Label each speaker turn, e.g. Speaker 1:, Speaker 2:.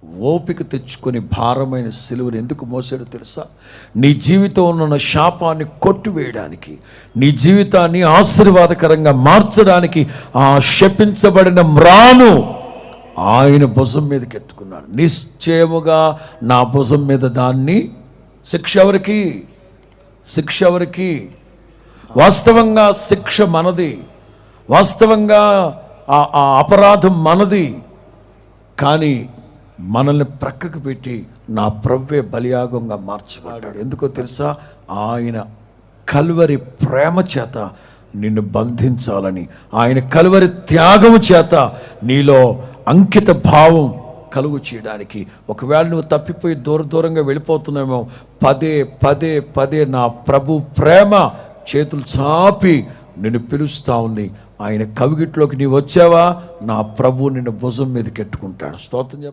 Speaker 1: ఓపిక తెచ్చుకొని భారమైన సిలువను ఎందుకు మోసాడో తెలుసా? నీ జీవితంలో ఉన్న శాపాన్ని కొట్టివేయడానికి, నీ జీవితాన్ని ఆశీర్వాదకరంగా మార్చడానికి ఆ శపించబడిన మ్రాను ఆయన భుజం మీదకి ఎత్తుకున్నాడు. నిశ్చయముగా నా భుజం మీద దాన్ని శిక్ష ఎవరికి? వాస్తవంగా శిక్ష మనది, వాస్తవంగా ఆ అపరాధం మనది. కానీ మనల్ని ప్రక్కకు పెట్టి నా ప్రభువే బలియాగంగా మార్చబడ్డాడు. ఎందుకో తెలుసా? ఆయన కల్వరి ప్రేమ చేత నిన్ను బంధించాలని, ఆయన కల్వరి త్యాగము చేత నీలో అంకిత భావం కలుగు చేయడానికి. ఒకవేళ నువ్వు తప్పిపోయి దూరంగా వెళ్ళిపోతున్నామో, పదే నా ప్రభు ప్రేమ చేతులు చాపి నిన్ను పిలుస్తూ ఉంది. ఆయన కవిగిట్లోకి నీవు వచ్చావా, నా ప్రభు నిన్ను భుజం మీదకి ఎట్టుకుంటాడు. స్తోత్రం చెప్పు.